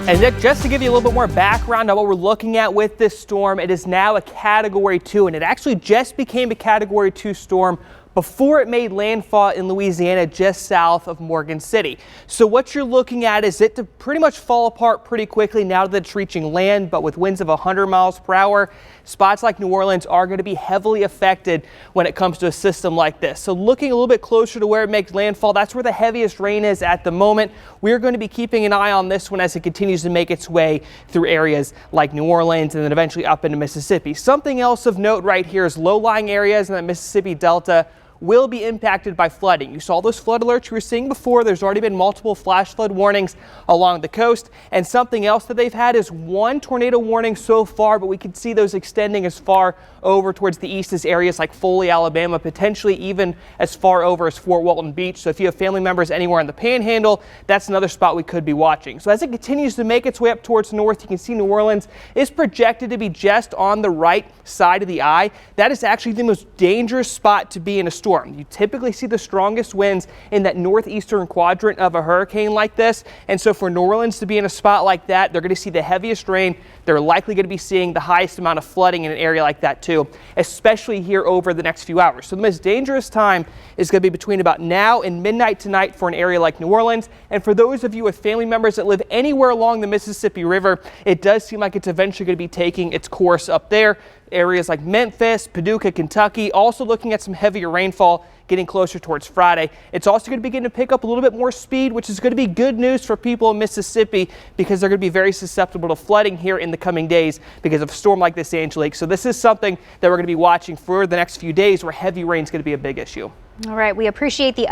And Nick, just to give you a little bit more background on what we're looking at with this storm, it is now a Category 2, and it actually just became a Category 2 storm before it made landfall in Louisiana just south of Morgan City. So what you're looking at is it to pretty much fall apart pretty quickly now that it's reaching land, but with winds of 100 miles per hour, spots like New Orleans are going to be heavily affected when it comes to a system like this. So looking a little bit closer to where it makes landfall, that's where the heaviest rain is at the moment. We're going to be keeping an eye on this one as it continues to make its way through areas like New Orleans and then eventually up into Mississippi. Something else of note right here is low-lying areas in the Mississippi Delta will be impacted by flooding. You saw those flood alerts you were seeing before. There's already been multiple flash flood warnings along the coast. And something else that they've had is one tornado warning so far, but we can see those extending as far over towards the east as areas like Foley, Alabama, potentially even as far over as Fort Walton Beach. So if you have family members anywhere in the Panhandle, that's another spot we could be watching. So as it continues to make its way up towards north, you can see New Orleans is projected to be just on the right side of the eye. That is actually the most dangerous spot to be in a storm. You typically see the strongest winds in that northeastern quadrant of a hurricane like this. And so for New Orleans to be in a spot like that, they're going to see the heaviest rain. They're likely going to be seeing the highest amount of flooding in an area like that too, especially here over the next few hours. So the most dangerous time is going to be between about now and midnight tonight for an area like New Orleans. And for those of you with family members that live anywhere along the Mississippi River, it does seem like it's eventually going to be taking its course up there. Areas like Memphis, Paducah, Kentucky, also looking at some heavier rainfall getting closer towards Friday. It's also going to begin to pick up a little bit more speed, which is going to be good news for people in Mississippi because they're going to be very susceptible to flooding here in the coming days because of a storm like this, Angelique. So this is something that we're going to be watching for the next few days where heavy rain is going to be a big issue. All right, we appreciate the